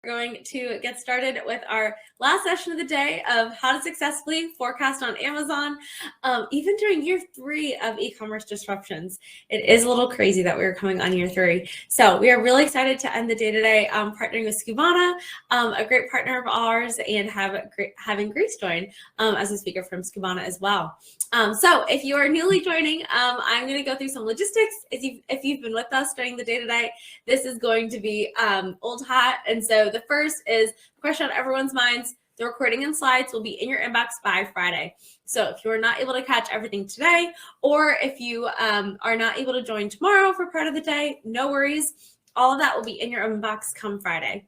going to get started with our last session of the day of how to successfully forecast on Amazon, even during year 3 of e-commerce disruptions. It is a little crazy that we're coming on year 3. So we are really excited to end the day today partnering with Skubana, a great partner of ours, and having Grace join as a speaker from Skubana as well. So if you are newly joining, I'm going to go through some logistics. If you've been with us during the day today, this is going to be old hat. And so the first is the question on everyone's minds. The recording and slides will be in your inbox by Friday. So if you're not able to catch everything today, or if you are not able to join tomorrow for part of the day, no worries. All of that will be in your inbox come Friday.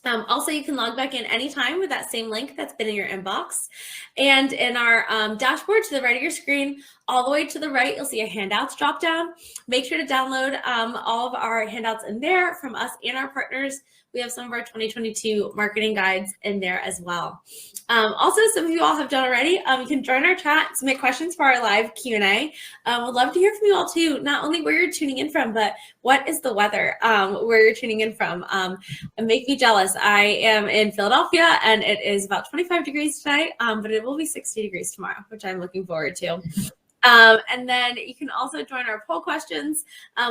Also, you can log back in anytime with that same link that's been in your inbox. And in our dashboard to the right of your screen, all the way to the right, you'll see a handouts drop down. Make sure to download all of our handouts in there from us and our partners. We have some of our 2022 marketing guides in there as well. Also, some of you all have done already. You can join our chat, submit questions for our live Q&A. We'd love to hear from you all too, not only where you're tuning in from, but what is the weather where you're tuning in from. And make me jealous. I am in Philadelphia and it is about 25 degrees today, but it will be 60 degrees tomorrow, which I'm looking forward to. And then you can also join our poll questions,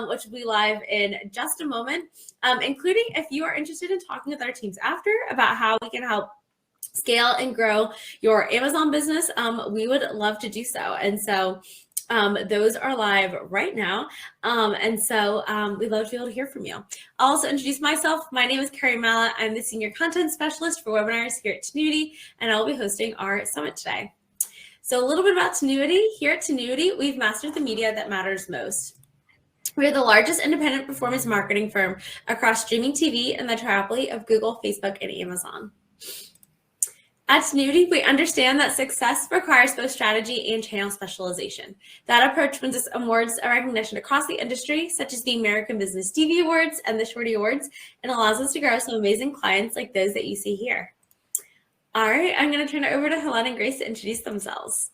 which will be live in just a moment, including if you are interested in talking with our teams after about how we can help scale and grow your Amazon business. We would love to do so. And so those are live right now. And so we'd love to be able to hear from you. I'll also introduce myself. My name is Carrie Mala. I'm the Senior Content Specialist for webinars here at Tinuiti, and I'll be hosting our summit today. So a little bit about Tinuiti. Here at Tinuiti, we've mastered the media that matters most. We are the largest independent performance marketing firm across streaming TV and the tripoly of Google, Facebook, and Amazon. At Tinuiti, we understand that success requires both strategy and channel specialization. That approach wins us awards and recognition across the industry, such as the American Business TV Awards and the Shorty Awards, and allows us to grow some amazing clients like those that you see here. All right, I'm going to turn it over to Helen and Grace to introduce themselves.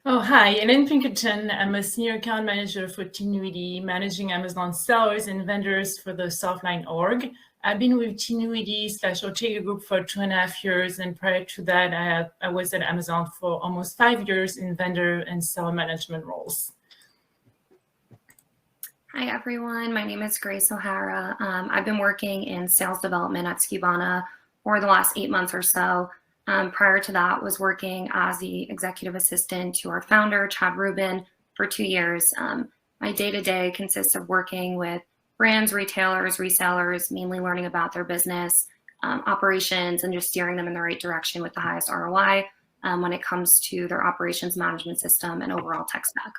Oh, hi, Ellen Pinkerton. I'm a senior account manager for Tinuiti, managing Amazon sellers and vendors for the Softline org. I've been with Tinuiti/Ortega Group for 2.5 years, and prior to that, I was at Amazon for almost 5 years in vendor and seller management roles. Hi, everyone. My name is Grace O'Hara. I've been working in sales development at Skubana for the last 8 months or so. Prior to that, was working as the executive assistant to our founder, Chad Rubin, for 2 years. My day-to-day consists of working with brands, retailers, resellers, mainly learning about their business, operations, and just steering them in the right direction with the highest ROI when it comes to their operations management system and overall tech stack.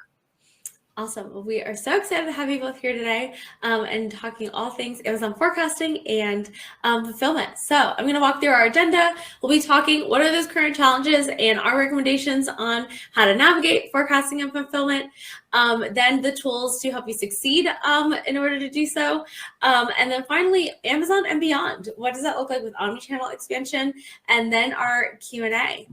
Awesome. Well, we are so excited to have you both here today and talking all things Amazon forecasting and fulfillment. So I'm going to walk through our agenda. We'll be talking what are those current challenges and our recommendations on how to navigate forecasting and fulfillment. Then the tools to help you succeed in order to do so. And then finally, Amazon and beyond. What does that look like with omnichannel expansion? And then our Q&A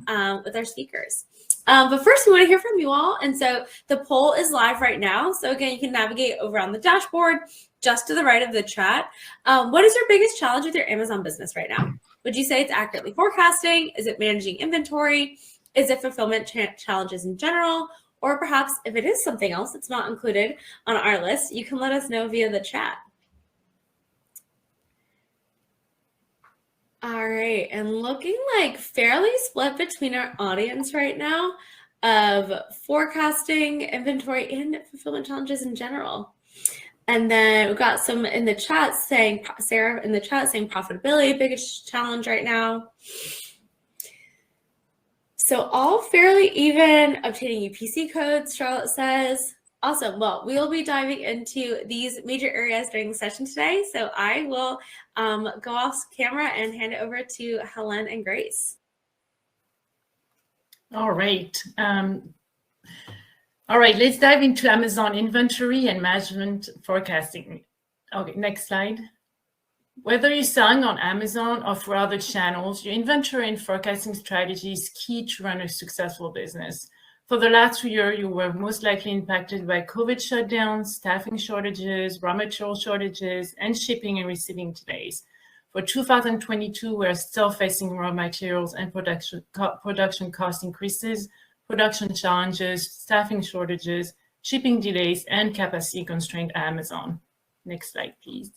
with our speakers. But first, we want to hear from you all. And so the poll is live right now. So again, you can navigate over on the dashboard just to the right of the chat. What is your biggest challenge with your Amazon business right now? Would you say it's accurately forecasting? Is it managing inventory? Is it fulfillment challenges in general? Or perhaps if it is something else that's not included on our list, you can let us know via the chat. All right, and looking like fairly split between our audience right now of forecasting, inventory, and fulfillment challenges in general. And then we've got some in the chat saying, Sarah in the chat saying profitability, biggest challenge right now. So all fairly even, obtaining UPC codes, Charlotte says. Awesome. Well, we will be diving into these major areas during the session today. So I will go off camera and hand it over to Helen and Grace. All right. Let's dive into Amazon inventory and management forecasting. Okay, next slide. Whether you're selling on Amazon or for other channels, your inventory and forecasting strategy is key to run a successful business. For the last 2 years, you were most likely impacted by COVID shutdowns, staffing shortages, raw material shortages, and shipping and receiving delays. For 2022, we're still facing raw materials and production cost increases, production challenges, staffing shortages, shipping delays, and capacity constraint at Amazon. Next slide, please.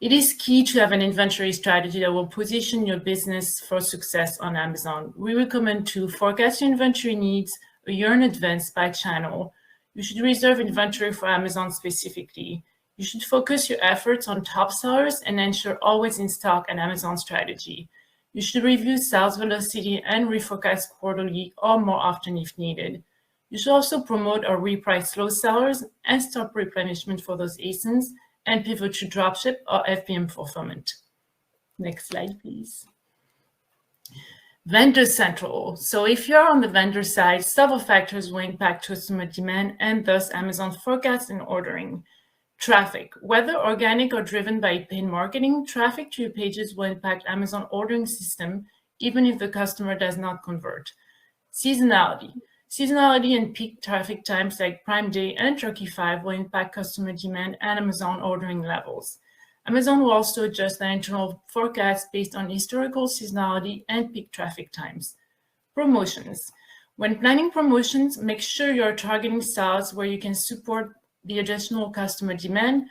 It is key to have an inventory strategy that will position your business for success on Amazon. We recommend to forecast your inventory needs a year in advance by channel. You should reserve inventory for Amazon specifically. You should focus your efforts on top sellers and ensure always in stock an Amazon strategy. You should review sales velocity and reforecast quarterly or more often if needed. You should also promote or reprice slow sellers and stop replenishment for those ASINs and pivot to dropship or FBM fulfillment. Next slide, please. Vendor Central. So if you're on the vendor side, several factors will impact customer demand and thus Amazon forecast and ordering. Traffic, whether organic or driven by paid marketing, traffic to your pages will impact Amazon ordering system, even if the customer does not convert. Seasonality. Seasonality and peak traffic times like Prime Day and Turkey 5 will impact customer demand and Amazon ordering levels. Amazon will also adjust their internal forecast based on historical seasonality and peak traffic times. Promotions. When planning promotions, make sure you're targeting sales where you can support the additional customer demand,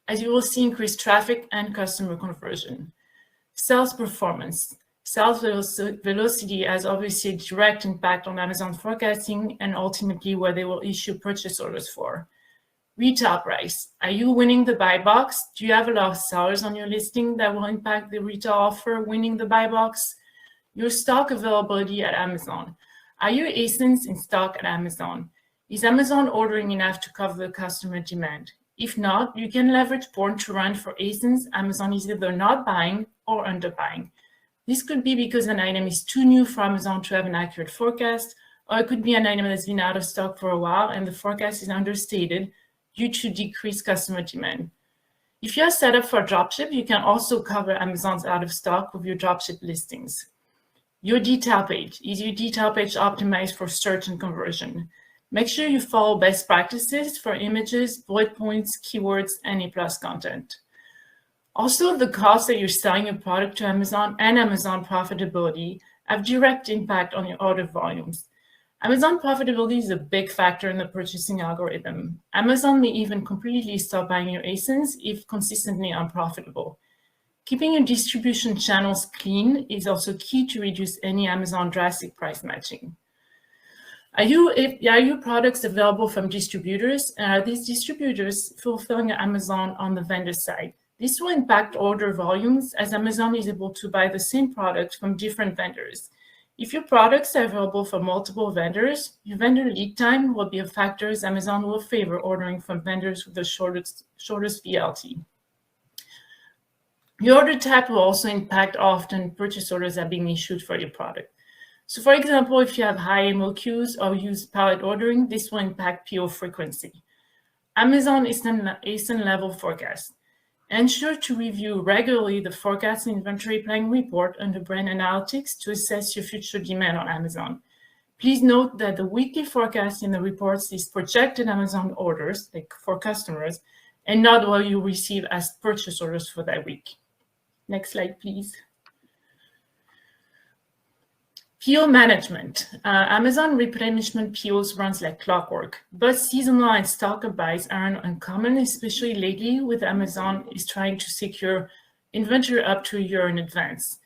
as you will see increased traffic and customer conversion. Sales performance. Sales velocity has obviously a direct impact on Amazon forecasting and ultimately where they will issue purchase orders for. Retail price. Are you winning the buy box? Do you have a lot of sellers on your listing that will impact the retail offer winning the buy box? Your stock availability at Amazon. Are your ASINs in stock at Amazon? Is Amazon ordering enough to cover the customer demand? If not, you can leverage Born to Run for ASINs Amazon is either not buying or underbuying. This could be because an item is too new for Amazon to have an accurate forecast, or it could be an item that's been out of stock for a while and the forecast is understated due to decreased customer demand. If you're set up for dropship, you can also cover Amazon's out of stock with your dropship listings. Your detail page. Is your detail page optimized for search and conversion? Make sure you follow best practices for images, bullet points, keywords, and A+ content. Also, the cost that you're selling your product to Amazon and Amazon profitability have direct impact on your order volumes. Amazon profitability is a big factor in the purchasing algorithm. Amazon may even completely stop buying your ASINs if consistently unprofitable. Keeping your distribution channels clean is also key to reduce any Amazon drastic price matching. Are your products available from distributors? And are these distributors fulfilling Amazon on the vendor side? This will impact order volumes as Amazon is able to buy the same product from different vendors. If your products are available from multiple vendors, your vendor lead time will be a factor as Amazon will favor ordering from vendors with the shortest VLT. Your order type will also impact how often purchase orders are being issued for your product. So for example, if you have high MOQs or use pallet ordering, this will impact PO frequency. Amazon ASIN level forecast. Ensure to review regularly the forecast and inventory planning report under brand analytics to assess your future demand on Amazon. Please note that the weekly forecast in the reports is projected Amazon orders, like for customers, and not what you receive as purchase orders for that week. Next slide, please. PO management. Amazon replenishment POs runs like clockwork, but seasonal and stock buys aren't uncommon, especially lately with Amazon is trying to secure inventory up to a year in advance.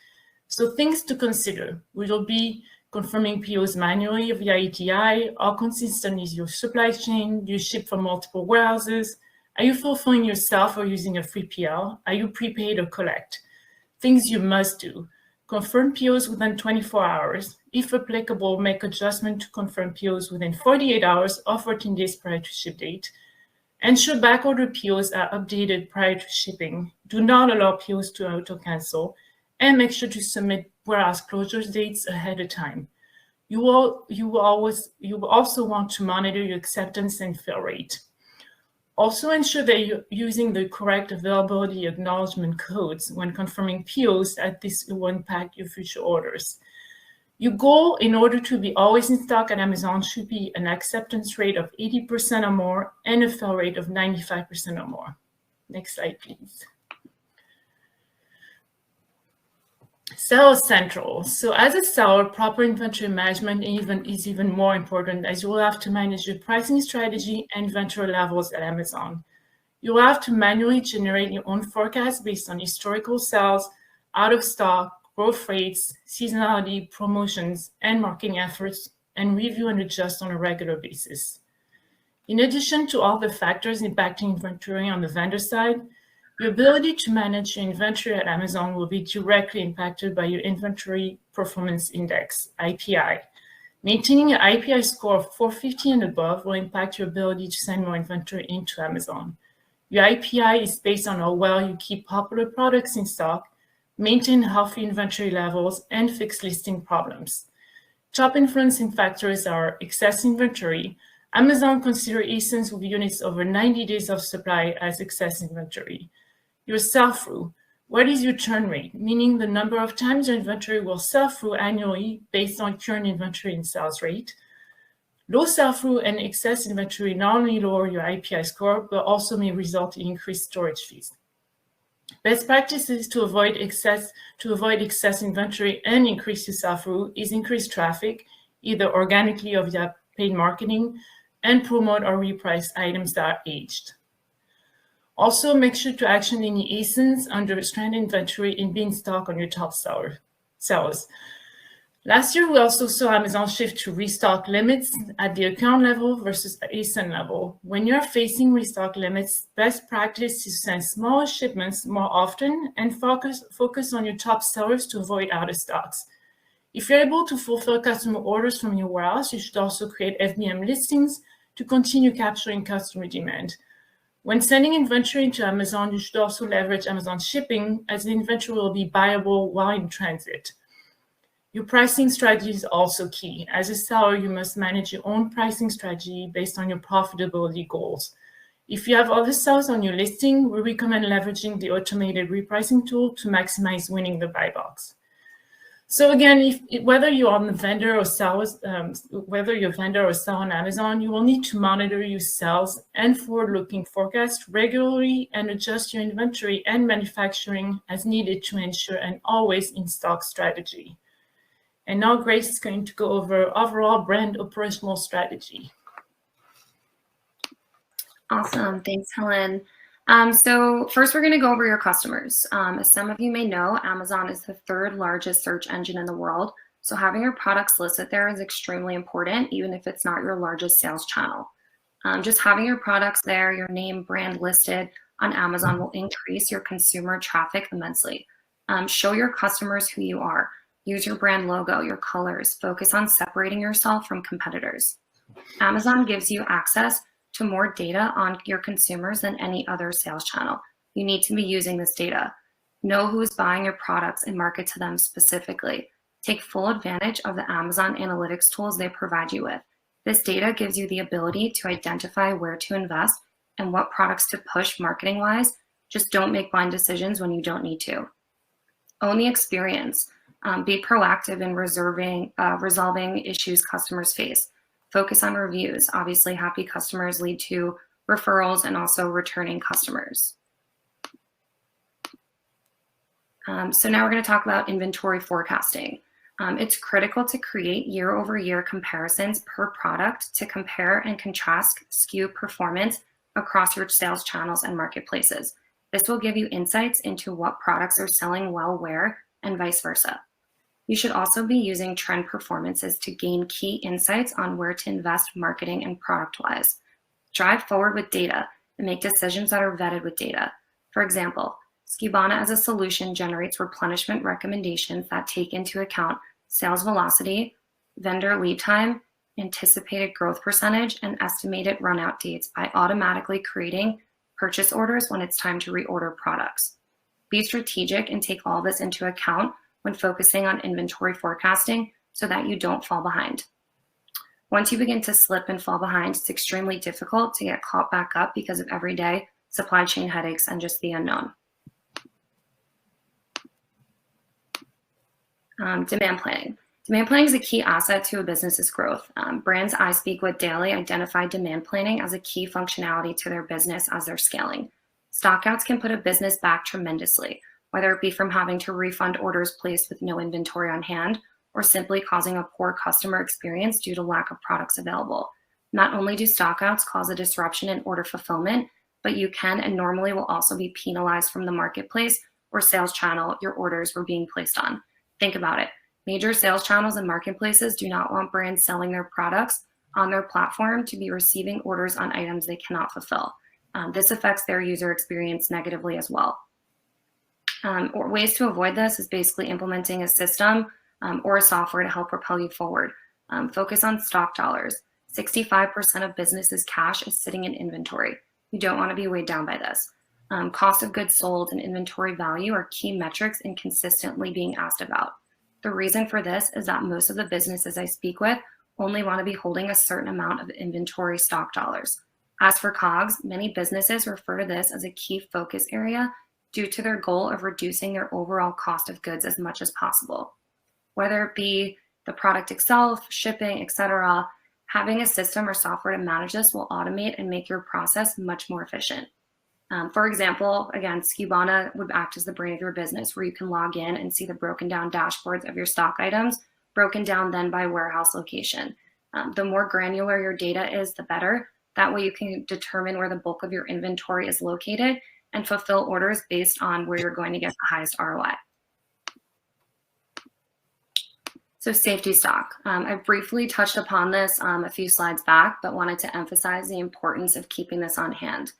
So things to consider. We will be confirming POs manually via EDI. How consistent is your supply chain? Do you ship from multiple warehouses? Are you fulfilling yourself or using a 3PL? Are you prepaid or collect? Things you must do. Confirm POs within 24 hours. If applicable, make adjustment to confirm POs within 48 hours or 14 days prior to ship date. Ensure backorder POs are updated prior to shipping. Do not allow POs to auto-cancel. And make sure to submit warehouse closure dates ahead of time. You will also want to monitor your acceptance and fill rate. Also ensure that you're using the correct availability acknowledgement codes when confirming POs, as this will impact your future orders. Your goal in order to be always in stock at Amazon should be an acceptance rate of 80% or more and a fill rate of 95% or more. Next slide, please. Seller Central. So as a seller, proper inventory management is even more important, as you will have to manage your pricing strategy and inventory levels at Amazon. You will have to manually generate your own forecast based on historical sales, out of stock, growth rates, seasonality, promotions, and marketing efforts, and review and adjust on a regular basis. In addition to all the factors impacting inventory on the vendor side, your ability to manage your inventory at Amazon will be directly impacted by your Inventory Performance Index, IPI. Maintaining an IPI score of 450 and above will impact your ability to send more inventory into Amazon. Your IPI is based on how well you keep popular products in stock, maintain healthy inventory levels, and fix listing problems. Top influencing factors are excess inventory. Amazon considers ASINs with units over 90 days of supply as excess inventory. Your sell-through. What is your turn rate? Meaning the number of times your inventory will sell through annually based on current inventory and sales rate. Low sell-through and excess inventory not only lower your IPI score, but also may result in increased storage fees. Best practices to avoid excess inventory and increase your sell-through is increase traffic, either organically or via paid marketing, and promote or reprice items that are aged. Also, make sure to action any ASINs under stranded inventory in being stock on your top sellers. Last year, we also saw Amazon shift to restock limits at the account level versus ASIN level. When you're facing restock limits, best practice is to send smaller shipments more often and focus on your top sellers to avoid out of stocks. If you're able to fulfill customer orders from your warehouse, you should also create FBM listings to continue capturing customer demand. When sending inventory into Amazon, you should also leverage Amazon shipping, as the inventory will be buyable while in transit. Your pricing strategy is also key. As a seller, you must manage your own pricing strategy based on your profitability goals. If you have other sellers on your listing, we recommend leveraging the automated repricing tool to maximize winning the buy box. So again, whether you're on the vendor or sellers, whether you're a vendor or seller on Amazon, you will need to monitor your sales and forward-looking forecasts regularly and adjust your inventory and manufacturing as needed to ensure an always in-stock strategy. And now Grace is going to go over overall brand operational strategy. Awesome. Thanks, Helen. So first, we're going to go over your customers. As some of you may know, Amazon is the third largest search engine in the world. So having your products listed there is extremely important, even if it's not your largest sales channel. Just having your products there, your name, brand listed on Amazon will increase your consumer traffic immensely. Show your customers who you are. Use your brand logo, your colors. Focus on separating yourself from competitors. Amazon gives you access to more data on your consumers than any other sales channel. You need to be using this data. Know who's buying your products and market to them specifically. Take full advantage of the Amazon analytics tools they provide you with. This data gives you the ability to identify where to invest and what products to push marketing-wise. Just don't make blind decisions when you don't need to. Own the experience. Be proactive in resolving issues customers face. Focus on reviews. Obviously, happy customers lead to referrals and also returning customers. So now we're going to talk about inventory forecasting. It's critical to create year-over-year comparisons per product to compare and contrast SKU performance across your sales channels and marketplaces. This will give you insights into what products are selling well where and vice versa. You should also be using trend performances to gain key insights on where to invest marketing and product-wise. Drive forward with data and make decisions that are vetted with data. For example, Skubana as a solution generates replenishment recommendations that take into account sales velocity, vendor lead time, anticipated growth percentage, and estimated run-out dates by automatically creating purchase orders when it's time to reorder products. Be strategic and take all this into account when focusing on inventory forecasting so that you don't fall behind. Once you begin to slip and fall behind, it's extremely difficult to get caught back up because of everyday supply chain headaches and just the unknown. Demand planning. Demand planning is a key asset to a business's growth. Brands I speak with daily identify demand planning as a key functionality to their business as they're scaling. Stockouts can put a business back tremendously. whether it be from having to refund orders placed with no inventory on hand or simply causing a poor customer experience due to lack of products available. Not only do stockouts cause a disruption in order fulfillment, but you can and normally will also be penalized from the marketplace or sales channel your orders were being placed on. Think about it. Major sales channels and marketplaces do not want brands selling their products on their platform to be receiving orders on items they cannot fulfill. This affects their user experience negatively as well. Or ways to avoid this is basically implementing a system or a software to help propel you forward. Focus on stock dollars. 65% of businesses' cash is sitting in inventory. You don't want to be weighed down by this. Cost of goods sold and inventory value are key metrics and consistently being asked about. The reason for this is that most of the businesses I speak with only want to be holding a certain amount of inventory stock dollars. As for COGS, many businesses refer to this as a key focus area due to their goal of reducing their overall cost of goods as much as possible. Whether it be the product itself, shipping, etc., having a system or software to manage this will automate and make your process much more efficient. For example, again, Skubana would act as the brain of your business, where you can log in and see the broken down dashboards of your stock items, broken down then by warehouse location. The more granular your data is, the better. That way you can determine where the bulk of your inventory is located and fulfill orders based on where you're going to get the highest ROI. So safety stock. I briefly touched upon this a few slides back, but wanted to emphasize the importance of keeping this on hand.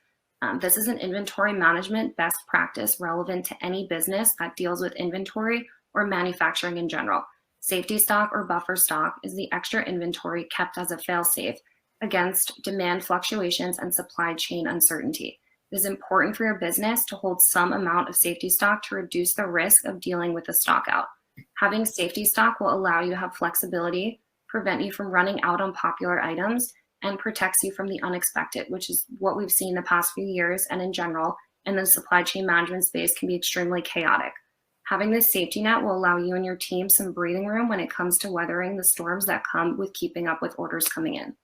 This is an inventory management best practice relevant to any business that deals with inventory or manufacturing in general. Safety stock or buffer stock is the extra inventory kept as a fail-safe against demand fluctuations and supply chain uncertainty. It is important for your business to hold some amount of safety stock to reduce the risk of dealing with a stock out. Having safety stock will allow you to have flexibility, prevent you from running out on popular items, and protects you from the unexpected, which is what we've seen the past few years and in general, and the supply chain management space can be extremely chaotic. Having this safety net will allow you and your team some breathing room when it comes to weathering the storms that come with keeping up with orders coming in.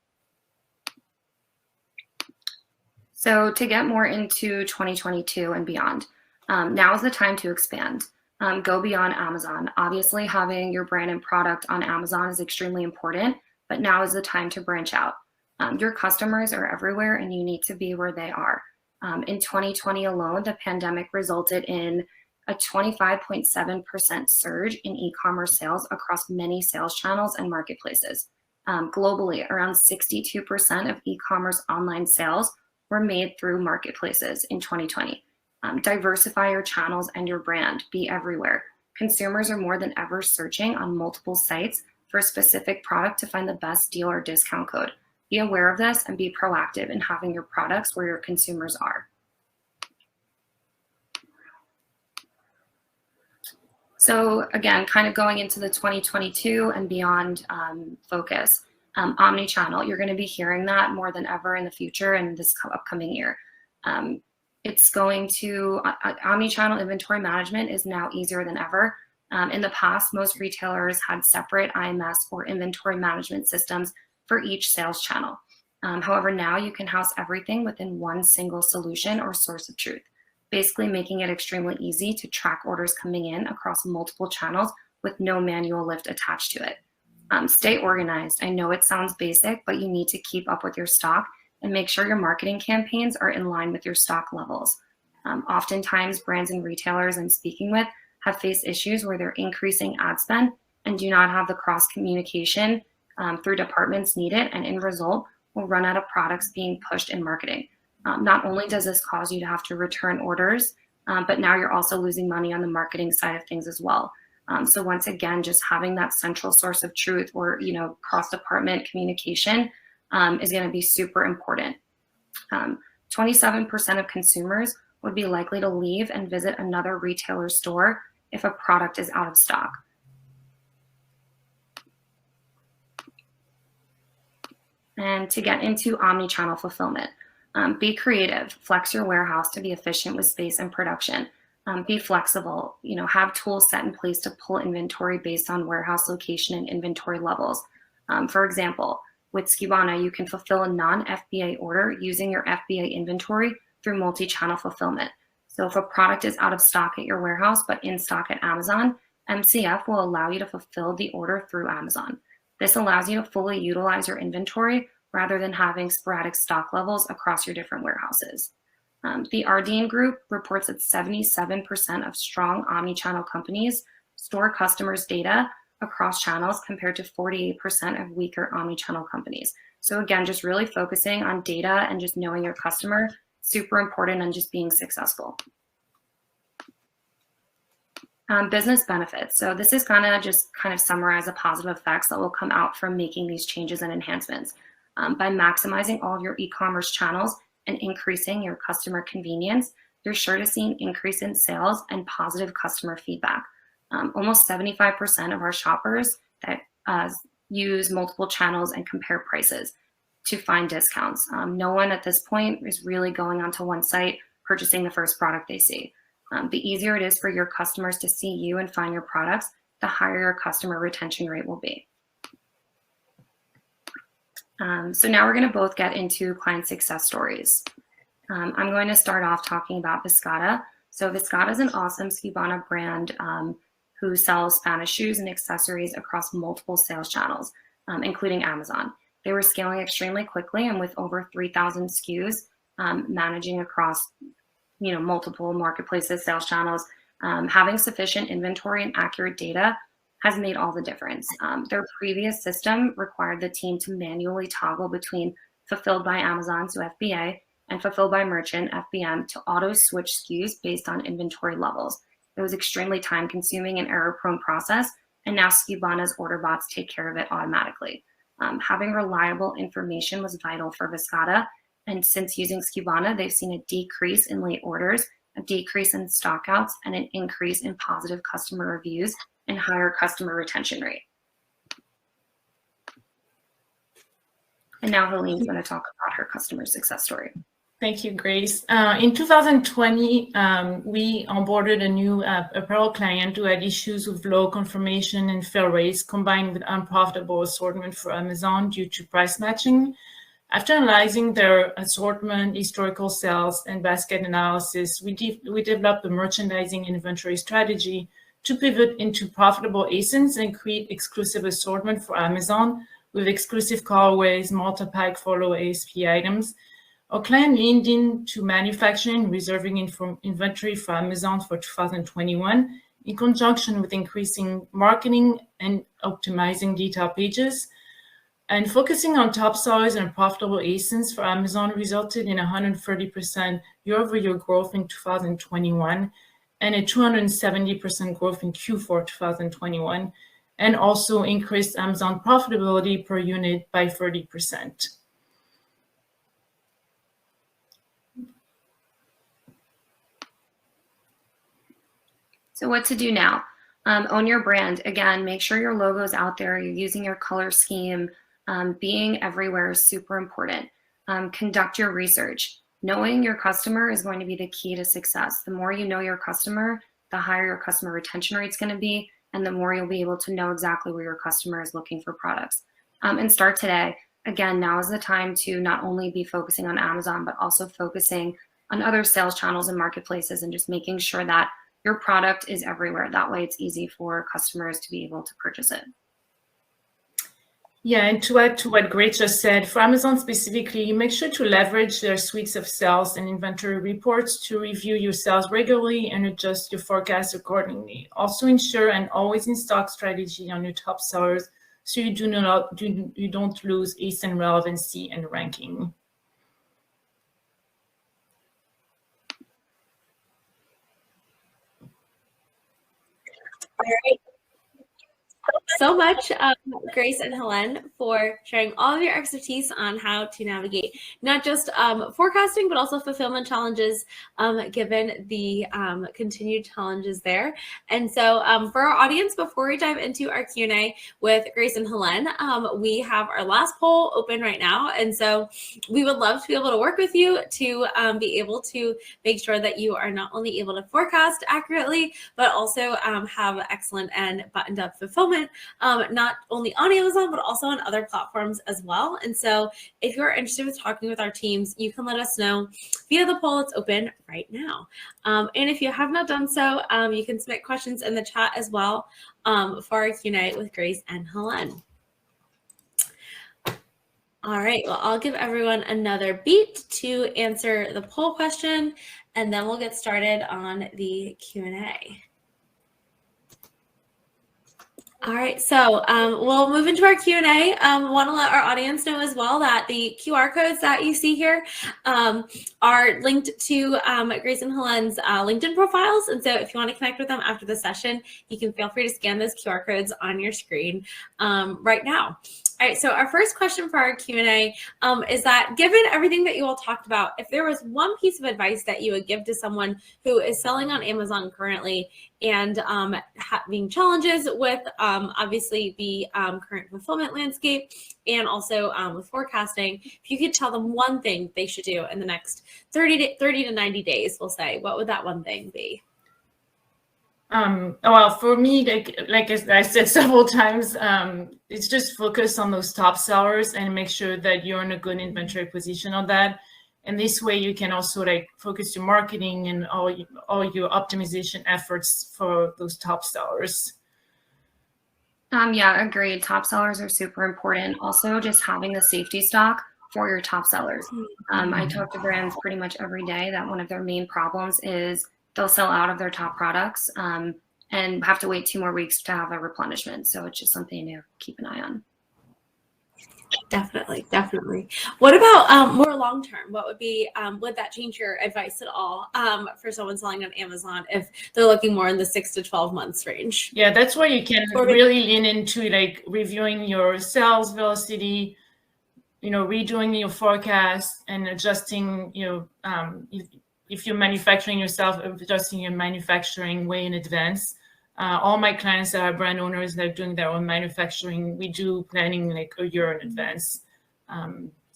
So to get more into 2022 and beyond, now is the time to expand. Go beyond Amazon. Obviously, having your brand and product on Amazon is extremely important, but now is the time to branch out. Your customers are everywhere and you need to be where they are. In 2020 alone, the pandemic resulted in a 25.7% surge in e-commerce sales across many sales channels and marketplaces. Globally, around 62% of e-commerce online sales were made through marketplaces in 2020. Diversify your channels and your brand. Be everywhere. Consumers are more than ever searching on multiple sites for a specific product to find the best deal or discount code. Be aware of this and be proactive in having your products where your consumers are. So again, kind of going into the 2022 and beyond focus. Omnichannel, you're going to be hearing that more than ever in the future and this upcoming year. It's going to, omnichannel inventory management is now easier than ever. In the past, most retailers had separate IMS or inventory management systems for each sales channel. However, now you can house everything within one single solution or source of truth, basically making it extremely easy to track orders coming in across multiple channels with no manual lift attached to it. Stay organized. I know it sounds basic, but you need to keep up with your stock and make sure your marketing campaigns are in line with your stock levels. Oftentimes, brands and retailers I'm speaking with have faced issues where they're increasing ad spend and do not have the cross communication through departments needed, and in result, will run out of products being pushed in marketing. Not only does this cause you to have to return orders, but now you're also losing money on the marketing side of things as well. So once again, just having that central source of truth or cross-department communication is going to be super important. 27% of consumers would be likely to leave and visit another retailer store if a product is out of stock. And to get into omni-channel fulfillment, be creative, flex your warehouse to be efficient with space and production. Be flexible, have tools set in place to pull inventory based on warehouse location and inventory levels. For example, with Skubana, you can fulfill a non-FBA order using your FBA inventory through multi-channel fulfillment. So if a product is out of stock at your warehouse but in stock at Amazon, MCF will allow you to fulfill the order through Amazon. This allows you to fully utilize your inventory rather than having sporadic stock levels across your different warehouses. The Ardeen Group reports that 77% of strong omnichannel companies store customers' data across channels compared to 48% of weaker omnichannel companies. So again, just really focusing on data and just knowing your customer, super important on just being successful. Business benefits. So this is kind of summarize the positive effects that will come out from making these changes and enhancements. By maximizing all of your e-commerce channels and increasing your customer convenience, you're sure to see an increase in sales and positive customer feedback. Almost 75% of our shoppers that use multiple channels and compare prices to find discounts. No one at this point is really going onto one site, purchasing the first product they see. The easier it is for your customers to see you and find your products, the higher your customer retention rate will be. So now we're going to both get into client success stories. I'm going to start off talking about Viscata. So Viscata is an awesome Skibana brand who sells Spanish shoes and accessories across multiple sales channels, including Amazon. They were scaling extremely quickly, and with over 3,000 SKUs, managing across multiple marketplaces, sales channels, having sufficient inventory and accurate data has made all the difference. Their previous system required the team to manually toggle between fulfilled by Amazon, so FBA, and fulfilled by merchant, FBM, to auto switch SKUs based on inventory levels. It was extremely time consuming and error prone process, and now Skibana's order bots take care of it automatically. Having reliable information was vital for Viscata, and since using Skibana, they've seen a decrease in late orders, a decrease in stockouts, and an increase in positive customer reviews and higher customer retention rate. And now Helene's going to talk about her customer success story. Thank you, Grace. In 2020, we onboarded a new apparel client who had issues with low confirmation and fail rates combined with unprofitable assortment for Amazon due to price matching. After analyzing their assortment, historical sales, and basket analysis, we developed a merchandising inventory strategy to pivot into profitable ASINs and create exclusive assortment for Amazon with exclusive colorways, multi-pack for low ASP items. Our client leaned into manufacturing, reserving inventory for Amazon for 2021 in conjunction with increasing marketing and optimizing detail pages. And focusing on top sellers and profitable ASINs for Amazon resulted in 130% year-over-year growth in 2021 and a 270% growth in Q4 2021, and also increased Amazon profitability per unit by 30%. So what to do now? Own your brand. Again, make sure your logo is out there, you're using your color scheme. Being everywhere is super important. Conduct your research. Knowing your customer is going to be the key to success. The more you know your customer, the higher your customer retention rate is going to be, and the more you'll be able to know exactly where your customer is looking for products. And start today. Again, now is the time to not only be focusing on Amazon, but also focusing on other sales channels and marketplaces and just making sure that your product is everywhere. That way it's easy for customers to be able to purchase it. Yeah, and to add to what Grace just said, for Amazon specifically, make sure to leverage their suites of sales and inventory reports to review your sales regularly and adjust your forecast accordingly. Also ensure an always in stock strategy on your top sellers so you don't lose ASIN relevancy and ranking. All right. So much, Grace and Helene, for sharing all of your expertise on how to navigate not just forecasting, but also fulfillment challenges, given the continued challenges there. And so for our audience, before we dive into our Q&A with Grace and Helene, we have our last poll open right now. And so we would love to be able to work with you to be able to make sure that you are not only able to forecast accurately, but also have excellent and buttoned up fulfillment fulfillment, not only on Amazon, but also on other platforms as well. And so if you're interested in talking with our teams, you can let us know via the poll that's open right now. And if you have not done so, you can submit questions in the chat as well for our Q&A with Grace and Helen. All right, well, I'll give everyone another beat to answer the poll question, and then we'll get started on the Q&A. All right, so we'll move into our Q&A. Want to let our audience know as well that the QR codes that you see here are linked to Grace and Helen's LinkedIn profiles. And so if you want to connect with them after the session, you can feel free to scan those QR codes on your screen right now. All right, so our first question for our Q&A is that given everything that you all talked about, if there was one piece of advice that you would give to someone who is selling on Amazon currently and having challenges with obviously the current fulfillment landscape and also with forecasting, if you could tell them one thing they should do in the next 30 to 90 days, we'll say, what would that one thing be? Well, for me, like I said several times, it's just focus on those top sellers and make sure that you're in a good inventory position on that. And this way you can also like focus your marketing and all your optimization efforts for those top sellers. Yeah, agreed. Top sellers are super important. Also, just having the safety stock for your top sellers. I talk to brands pretty much every day that one of their main problems is they'll sell out of their top products and have to wait 2 more weeks to have a replenishment. So it's just something to keep an eye on. Definitely, definitely. What about more long term? What would be, would that change your advice at all for someone selling on Amazon if they're looking more in the 6 to 12 months range? Yeah, that's why you can really lean into like reviewing your sales velocity, redoing your forecast and adjusting, if you're manufacturing yourself, adjusting your manufacturing way in advance. All my clients that are brand owners that are doing their own manufacturing, we do planning like a year in advance.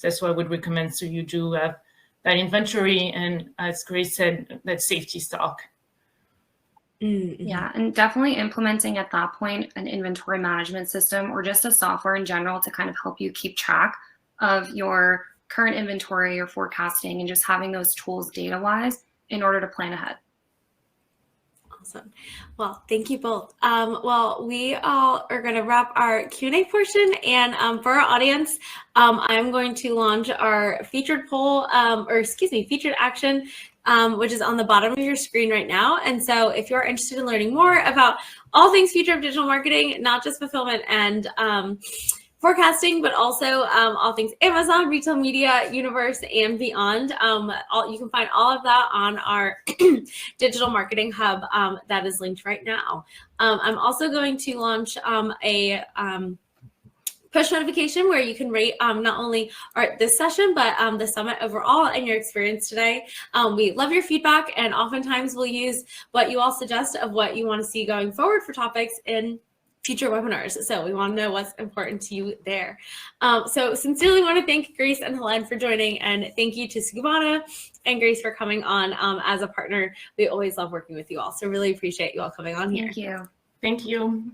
That's what I would recommend. So you do have that inventory and, as Grace said, that safety stock. Yeah, and definitely implementing at that point an inventory management system or just a software in general to kind of help you keep track of your current inventory or forecasting and just having those tools data-wise in order to plan ahead. Awesome. Well, thank you both. Well, we all are going to wrap our Q&A portion, and for our audience, I'm going to launch our featured poll, featured action, which is on the bottom of your screen right now. And so if you're interested in learning more about all things future of digital marketing, not just fulfillment and forecasting, but also all things Amazon, retail media, universe, and beyond. You can find all of that on our digital marketing hub that is linked right now. I'm also going to launch a push notification where you can rate not only this session, but the summit overall and your experience today. We love your feedback, and oftentimes we'll use what you all suggest of what you want to see going forward for topics in future webinars. So we want to know what's important to you there. So sincerely want to thank Grace and Helen for joining, and thank you to Skubana and Grace for coming on as a partner. We always love working with you all. So really appreciate you all coming on here. Thank you. Thank you.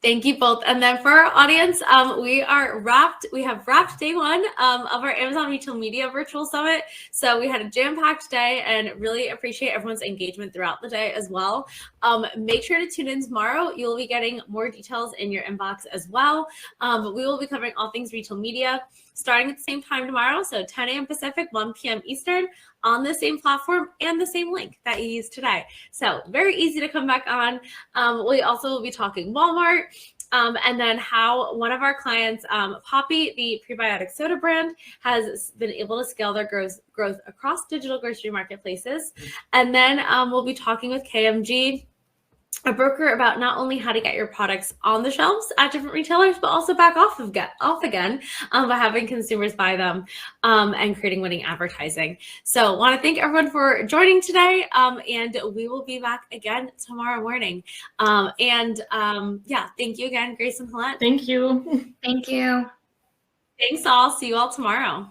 Thank you both. And then for our audience, we have wrapped day 1 of our Amazon Retail Media Virtual Summit. So we had a jam-packed day and really appreciate everyone's engagement throughout the day as well. Make sure to tune in tomorrow. You'll be getting more details in your inbox as well. But we will be covering all things retail media starting at the same time tomorrow. So 10 a.m. Pacific, 1 p.m. Eastern on the same platform and the same link that you used today. So very easy to come back on. We also will be talking Walmart and then how one of our clients, Poppy, the prebiotic soda brand, has been able to scale their growth across digital grocery marketplaces. And then we'll be talking with KMG, a broker, about not only how to get your products on the shelves at different retailers, but also back off again by having consumers buy them and creating winning advertising. So want to thank everyone for joining today, and we will be back again tomorrow morning. Yeah, thank you again, Grace and Helen. Thank you. Thank you. Thanks all. See you all tomorrow.